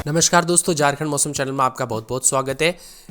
नमस्कार दोस्तों, झारखंड मौसम चैनल में आपका बहुत बहुत स्वागत है।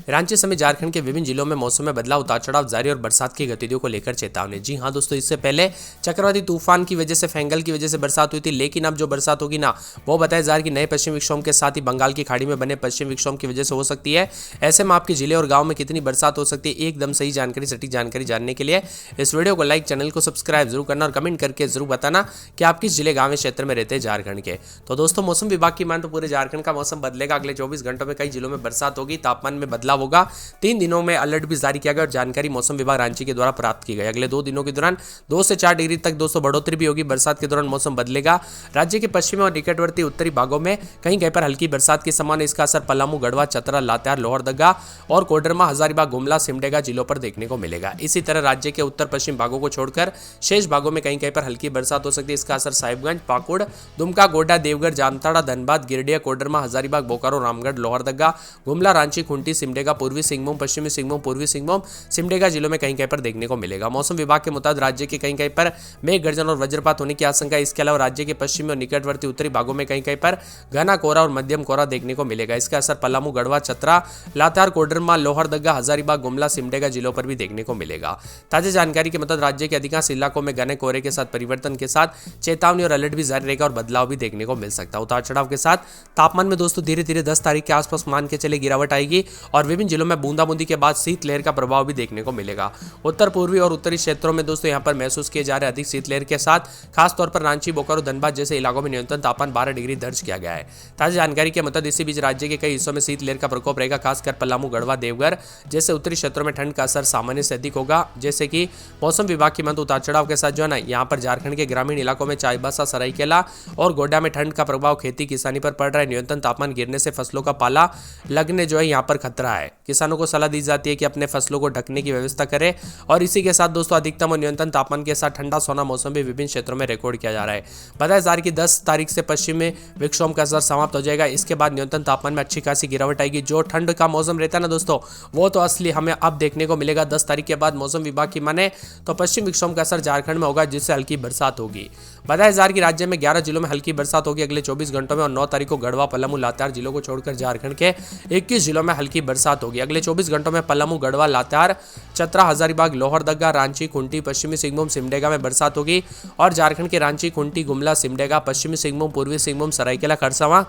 रांची समेत झारखंड के विभिन्न जिलों में मौसम में बदलाव, उतार चढ़ाव जारी और बरसात की गतिविधियों को लेकर चेतावनी। जी हां दोस्तों, इससे पहले चक्रवाती तूफान की वजह से फेंगल की वजह से बरसात हुई थी, लेकिन अब जो बरसात होगी ना वो बताया जा रहा है कि नए पश्चिम विक्षोभ के साथ ही बंगाल की खाड़ी में बने पश्चिम विक्षोभ की वजह से हो सकती है। ऐसे में आपके जिले और गाँव में कितनी बरसात हो सकती है, एकदम सही जानकारी, सटीक जानकारी जानने के लिए इस वीडियो को लाइक, चैनल को सब्सक्राइब जरूर करना और कमेंट करके जरूर बताना कि आप किस जिले, गाँव, क्षेत्र में रहते हैं झारखंड के। तो दोस्तों, मौसम विभाग की मान तो पूरे झारखंड का मौसम बदलेगा। अगले 24 घंटों में कई जिलों में बरसात होगी, तापमान में बदलाव होगा। 3 दिनों में अलर्ट भी जारी किया गया और जानकारी मौसम विभाग रांची के द्वारा प्राप्त की गई। अगले 2 दिनों के दौरान 2 से 4 डिग्री तक दोस्तों बढ़ोतरी भी होगी। बरसात के दौरान मौसम बदलेगा। राज्य के पश्चिमी और निकटवर्ती उत्तरी भागों में कहीं कहीं पर हल्की बरसात की संभावना। इसका असर पलामू, गढ़वा, चतरा, लातेहार, लोहरदगा और कोडरमा, हजारीबाग, गुमला, सिमडेगा जिलों पर देखने को मिलेगा। इसी तरह राज्य के उत्तर पश्चिम भागों को छोड़कर शेष भागों में कहीं कहीं पर हल्की बरसात हो सकती है। इसका असर साहिबगंज, पाकुड़, दुमका, गोड्डा, देवघर, जामताड़ा, धनबाद, गिरिडीह, कोडरमा, हजारीबाग, बोकारो, रामगढ़, लोहरदगा, गुमला, रांची, खूंटी, सिमडेगा, पूर्वी सिंहभूम, पश्चिमी सिंहभूम, पूर्वी सिंहभूम, सिमडेगा जिलों में कहीं कहीं पर देखने को मिलेगा। मौसम विभाग के मुताबिक राज्य के कहीं कहीं पर मेघ गर्जन और वज्रपात होने की आशंका है। इसके अलावा राज्य के पश्चिमी और निकटवर्ती उत्तरी भागों में कहीं कहीं पर घना कोहरा और मध्यम कोहरा देखने को मिलेगा। इसका असर पलामू, गढ़वा, चतरा, लातेहार, कोडरमा, लोहरदगा, हजारीबाग, गुमला, सिमडेगा जिलों पर भी देखने को मिलेगा। ताजा जानकारी के मुताबिक राज्य के अधिकांश इलाकों में घने कोहरे के साथ परिवर्तन के साथ चेतावनी और अलर्ट भी जारी रहेगा और बदलाव भी देखने को मिल सकता है। उतार चढ़ाव के साथ तापमान में दोस्तों धीरे धीरे 10 तारीख के आसपास मान के चले गिरावट आएगी और विभिन्न जिलों में बूंदाबूंदी के बाद शीतलहर का प्रभाव भी देखने को मिलेगा। उत्तर पूर्वी और उत्तरी क्षेत्रों में दोस्तों यहां पर महसूस किए जा रहे अधिक शीतलहर के साथ खासतौर पर रांची, बोकारो, धनबाद जैसे इलाकों में न्यूनतम तापमान 12 डिग्री दर्ज किया गया है। ताजा जानकारी के मुताबिक इसी बीच राज्य के कई हिस्सों में शीतलहर का प्रकोप रहेगा। खासकर पलामू, गढ़वा, देवघर जैसे उत्तरी क्षेत्रों में ठंड का असर सामान्य से अधिक होगा। जैसे कि मौसम विभाग की उतार चढ़ाव के साथ जो है ना, यहाँ पर झारखंड के ग्रामीण इलाकों में चाईबासा, सरायकेला और गोड्डा में ठंड का प्रभाव खेती किसानी पर पड़ रहा है। न्यूनतम तापमान गिरने से फसलों का पाला लगने जो है यहाँ पर खतरा है। किसानों को सलाह दी जाती है कि अपने फसलों को ढकने की व्यवस्था करें और इसी के साथ दोस्तों अधिकतम और न्यूनतम तापमान के साथ ठंडा सोना मौसम भी विभिन्न क्षेत्रों में रिकॉर्ड किया जा रहा है। बताया जा रहा है कि 10 तारीख से पश्चिमी विक्षोभ का असर समाप्त हो जाएगा। इसके बाद न्यूनतम तापमान में अच्छी खासी गिरावट आएगी। जो ठंड का मौसम रहता है ना दोस्तों, वो तो असली हमें अब देखने को मिलेगा। 10 तारीख के बाद मौसम विभाग की माने तो पश्चिम विक्षोभ का असर झारखंड में होगा, जिससे हल्की बरसात होगी। बताया जा रहा है कि राज्य में 11 जिलों में हल्की बरसात होगी अगले 24 घंटों में और 9 तारीख को गढ़वा, पलामू, लातेहार जिलों को छोड़कर झारखंड के 21 जिलों में हल्की बरसात होगी। अगले 24 घंटों में पलामू, गढ़वा, लातेहार, चतरा, हजारीबाग, लोहरदगा, रांची, खूंटी, पश्चिमी सिंहभूम, सिमडेगा में बरसात होगी और झारखंड के रांची, खूंटी, गुमला, सिमडेगा, पश्चिमी सिंहभूम, पूर्वी सिंहभूम, सरायकेला, खरसावां,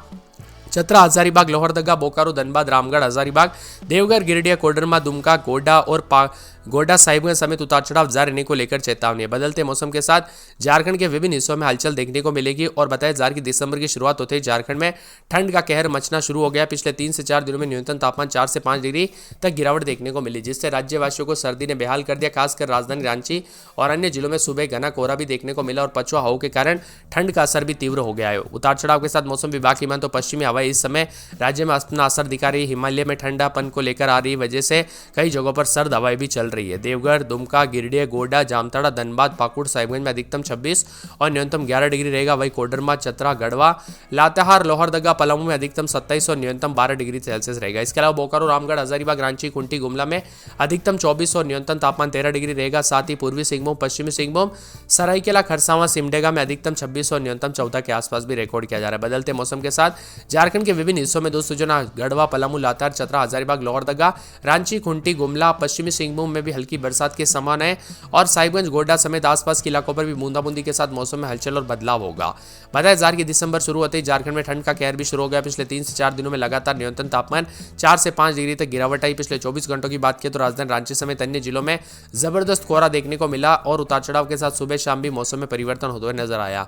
चतरा, हजारीबाग, लोहरदगा, बोकारो, धनबाद, रामगढ़, हजारीबाग, देवघर, गिरिडीह, कोडरमा, दुमका, गोड्डा और गोड्डा, साहिबगंज समेत उतार चढ़ाव जारी रहने को लेकर चेतावनी है। बदलते मौसम के साथ झारखंड के विभिन्न हिस्सों में हलचल देखने को मिलेगी और बताया जा रहा है कि दिसंबर की शुरुआत होते ही झारखंड में ठंड का कहर मचना शुरू हो गया। पिछले 3 से 4 दिनों में न्यूनतम तापमान 4 से 5 डिग्री तक गिरावट देखने को मिली, जिससे राज्यवासियों को सर्दी ने बेहाल कर दिया। खासकर राजधानी रांची और अन्य जिलों में सुबह घना कोहरा भी देखने को मिला और पछुआ हवाओं के कारण ठंड का असर भी तीव्र हो गया है। उतार चढ़ाव के साथ मौसम विभाग की मान तो पश्चिमी हवाएं इस समय राज्य में अपना असर दिखा रही। हिमालय में ठंडापन को लेकर आ रही वजह से कई जगहों पर सर्द हवाएं भी चल रही है। देवघर, दुमका, गिरिडीह, गोड्डा, जामताड़ा, धनबाद, पाकुड़, साहिबगंज में अधिकतम 26 और न्यूनतम 11 डिग्री रहेगा। वहीं कोडरमा, चतरा, गढ़वा, लातेहार, लोहरदगा, पलामू में अधिकतम 27 और न्यूनतम 12 डिग्री सेल्सियस रहेगा। इसके अलावा बोकारो, रामगढ़, हजारीबाग, रांची, खूंटी, गुमला में अधिकतम 24 और न्यूनतम तापमान 13 डिग्री रहेगा। साथ ही पूर्वी सिंहभूम, पश्चिमी सिंहभूम, सरायकेला, खरसावां, सिमडेगा में अधिकतम 26 और न्यूनतम 14 के आसपास भी रिकॉर्ड किया जा रहा है। बदलते मौसम के साथ झारखंड के विभिन्न हिस्सों में दोस्तों जो ना गढ़वा, पलामू, लातेहार, चतरा, हजारीबाग, लोहरदगा, रांची, खूंटी, गुमला, पश्चिमी सिंहभूम में भी हल्की बरसात की संभावना है और साहिबगंज, गोड्डा समेत आसपास के इलाकों पर भी बूंदाबूंदी के साथ मौसम में हलचल और बदलाव होगा। बताया जा रहा है कि दिसंबर शुरू होते ही झारखंड में ठंड का कहर भी शुरू हो गया। पिछले 3 से 4 दिनों में लगातार न्यूनतम तापमान 4 से 5 डिग्री तक गिरावट आई। पिछले 24 घंटों की बात करें तो राजधानी रांची समेत अन्य जिलों में जबरदस्त कोहरा देखने को मिला और उतार चढ़ाव के साथ सुबह शाम भी मौसम में परिवर्तन होते हुए नजर आया।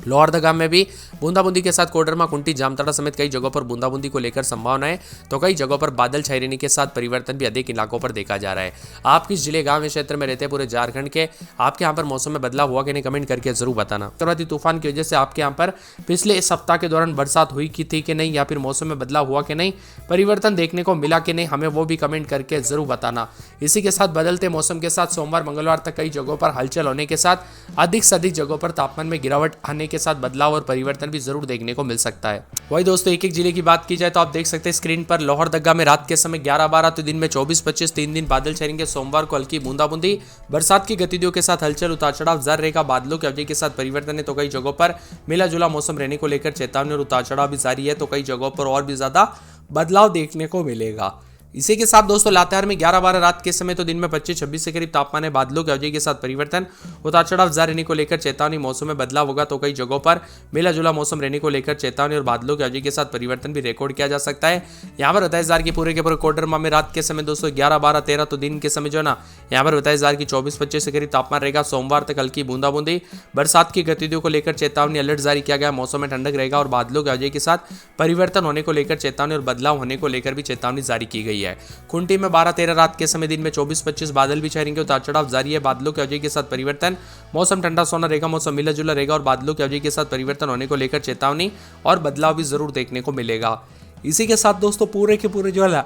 लोहरदगा में भी बूंदाबूंदी के साथ कोडरमा, खूंटी, जामताड़ा समेत कई जगहों पर बूंदाबूंदी को लेकर संभावना है, तो कई जगहों पर बादल छाए रहने के साथ परिवर्तन भी अधिक इलाकों पर देखा जा रहा है। आप किस जिले, गांव या क्षेत्र में रहते हैं पूरे झारखंड के, आपके यहाँ पर मौसम में बदलाव हुआ कि नहीं, कमेंट करके जरूर बताना। चक्रवाती तूफान की वजह से आपके यहाँ पर पिछले सप्ताह के दौरान बरसात हुई की थी कि नहीं, या फिर मौसम में बदलाव हुआ कि नहीं, परिवर्तन देखने को मिला कि नहीं, हमें वो भी कमेंट करके जरूर बताना। इसी के साथ बदलते मौसम के साथ सोमवार, मंगलवार तक कई जगहों पर हलचल होने के साथ अधिक से अधिक जगहों पर तापमान में गिरावट आने के साथ बदलाव और परिवर्तन भी जरूर देखने को मिल सकता है। वही दोस्तों एक एक जिले की बात की जाए तो आप देख सकते हैं स्क्रीन पर लोहरदगा में रात के समय 11-12, तो दिन में 24-25, 3 दिन बादल छाएंगे। सोमवार को हल्की बूंदाबूंदी बरसात की गतिविधियों के साथ हलचल उतार चढ़ाव जारी रहेगा। बादलों की अवधि के साथ परिवर्तन है तो कई जगहों पर मिला जुला मौसम रहने को लेकर चेतावनी और उतार चढ़ाव भी जारी है, तो कई जगहों पर और भी ज्यादा बदलाव देखने को मिलेगा। इसी के साथ दोस्तों लातेहार में 11-12 रात के समय तो दिन में 25-26 के करीब तापमान है। बादलों की अवधि के साथ परिवर्तन उतार चढ़ाव जारी रहने को लेकर चेतावनी। मौसम में बदलाव होगा तो कई जगहों पर मिला जुला मौसम रहने को लेकर चेतावनी और बादलों की अवधि के साथ परिवर्तन भी रिकॉर्ड किया जा सकता है। यहाँ पर 27,000 की पूरे के पूरे कोडरमा में रात के समय दोस्तों 11-12-13, तो दिन के समय जो है ना यहाँ पर 27,000 की 24-25 के करीब तापमान रहेगा। सोमवार तक हल्की बूंदाबूंदी बरसात की गतिविधियों को लेकर चेतावनी अलर्ट जारी किया गया। मौसम में ठंडक रहेगा और बादलों की अवधि के साथ परिवर्तन होने को लेकर चेतावनी और बदलाव होने को लेकर भी चेतावनी जारी की गई है। खूंटी में 12-13 रात के समय दिन में 24-25 बादल भी छाएंगे। उतार चढ़ाव जारी है। बादलों की अवधि के साथ परिवर्तन, मौसम ठंडा सोना रहेगा, मौसम मिला जुला रहेगा और बादलों की अवधि के साथ परिवर्तन होने को लेकर चेतावनी और बदलाव भी जरूर देखने को मिलेगा। इसी के साथ दोस्तों पूरे के पूरे जो है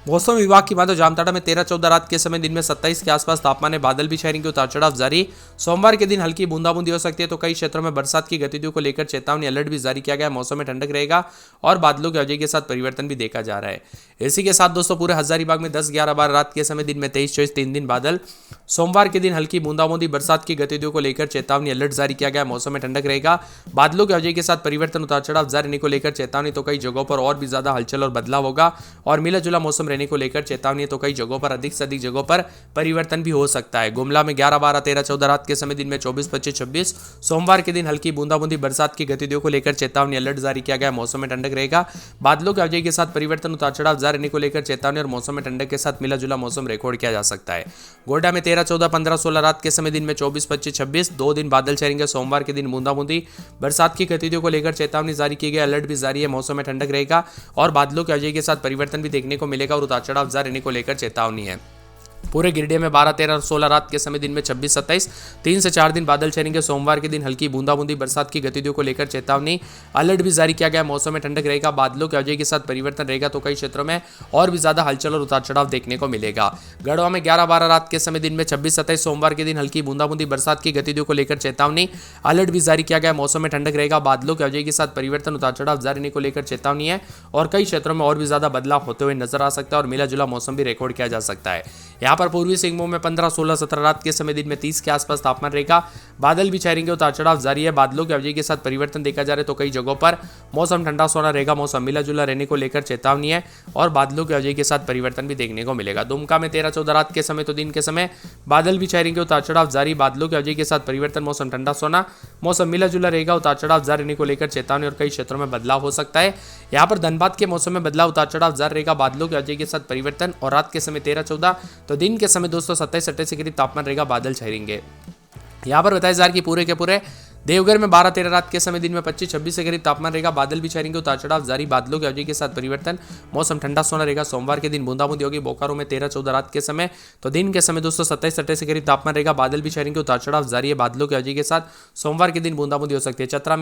मौसम विभाग की बात हो जामताड़ा में 13-14 रात के समय दिन में 27 के आसपास तापमान है। बादल भी छाएंगे। उतार चढ़ाव जारी। सोमवार के दिन हल्की बूंदाबूंदी हो सकती है तो कई क्षेत्रों में बरसात की गतिविधियों को लेकर चेतावनी अलर्ट भी जारी किया गया है। मौसम में ठंडक रहेगा और बादलों की अवधि के साथ परिवर्तन भी देखा जा रहा है। इसी के साथ दोस्तों पूरे हजारीबाग में 10-11-12 रात के समय दिन में 23-24, 3 दिन बादल। सोमवार के दिन हल्की बूंदाबूंदी बरसात की गतिविधियों को लेकर चेतावनी अलर्ट जारी किया गया। मौसम में ठंडक रहेगा। बादलों की अवधि के साथ परिवर्तन उतार चढ़ाव जारी रहने को लेकर चेतावनी, तो कई जगहों पर और भी ज्यादा हलचल और बदलाव होगा और मिला जुला मौसम रहने को लेकर चेतावनी, तो कई जगहों पर अधिक से अधिक जगहों पर परिवर्तन भी हो सकता है। गुमला में 11-12-13-14 रात के समय दिन में 24-25-26, सोमवार के दिन हल्की बूंदाबूंदी बरसात की गतिविधियों को लेकर चेतावनी अलर्ट जारी किया गया। मौसम में ठंडक रहेगा। बादलों की अवधि के साथ परिवर्तन उतार चढ़ाव जारी रहने को लेकर चेतावनी और मौसम में ठंडक के साथ मिला जुला मौसम रिकॉर्ड किया जा सकता है। गोड्डा में 13-14-15-16 रात के समय दिन में 24-25-26, 2 दिन बादल छाएंगे। सोमवार के दिन बूंदाबूंदी बरसात की गतिविधियों को लेकर चेतावनी जारी की गई। अलर्ट भी जारी है। मौसम में ठंडक रहेगा और बादलों की अवधि के साथ परिवर्तन भी देखने को मिलेगा और उतार चढ़ाव जारी रहने को लेकर चेतावनी है। पूरे गिरिडीह में 12-13 और 16 रात के समय दिन में 26-27, 3 से 4 दिन बादल छाएंगे। सोमवार के दिन हल्की बूंदाबूंदी बरसात की गतिविधियों को लेकर चेतावनी अलर्ट भी जारी किया गया। मौसम में ठंडक रहेगा। बादलों की अवधि के साथ परिवर्तन रहेगा तो कई क्षेत्रों में और भी ज्यादा हलचल और उतार चढ़ाव देखने को मिलेगा। गढ़वा में 11-12 रात के समय दिन में 26-27, सोमवार के दिन हल्की बूंदाबूंदी बरसात की गतिविधियों को लेकर चेतावनी अलर्ट भी जारी किया गया। मौसम में ठंडक रहेगा। बादलों की अवधि के साथ परिवर्तन उतार चढ़ाव जारी रहने को लेकर चेतावनी है और कई क्षेत्रों में और भी ज्यादा बदलाव होते हुए नजर आ सकता है और मिला जुला मौसम भी रिकॉर्ड किया जा सकता है। यहाँ पर पूर्वी सिंहभूम में 15-16-17 रात के समय दिन में 30 के आसपास तापमान रहेगा। बादल भी छाएंगे। उतार चढ़ाव जारी है। बादलों की अवधि के साथ परिवर्तन देखा जा रहा है तो कई जगहों पर मौसम ठंडा सोना रहेगा। मौसम मिला जुला रहने को लेकर चेतावनी है और बादलों की अवधि के साथ परिवर्तन भी देखने को मिलेगा। दुमका में 13-14 रात के समय तो दिन के समय बादल भी छाएंगे। उतार चढ़ाव जारी। बादलों की अवधि के साथ परिवर्तन, मौसम ठंडा सोना, मौसम मिला जुला रहेगा। उतार चढ़ाव जारी रहने को लेकर चेतावनी और कई क्षेत्रों में बदलाव हो सकता है। यहाँ पर धनबाद के मौसम में बदलाव, उतार चढ़ाव जारी रहेगा। बादलों की अवधि के साथ परिवर्तन और रात के समय 13-14, तो दिन के समय दोस्तों 27-28 के करीब तापमान रहेगा। बादल छाएंगे। यहाँ पर 27,000 की पूरे के पूरे देवघर में 12-13 रात के समय दिन में 25-26 के करीब तापमान रहेगा। बादल भी छाएंगे। उतार चढ़ाव जारी। बादलों की अवधि के साथ परिवर्तन, मौसम ठंडा सोना रहेगा। सोमवार के दिन बूंदाबूंदी होगी। बोकारो में 13-14 रात के समय तो दिन के समय दोस्तों 27-28 के करीब तापमान रहेगा। बादल भी छाएंगे। उतार चढ़ाव जारी है। बादलों की अवधि के साथ सोमवार के दिन बूंदाबूंदी हो सकती है। चतरा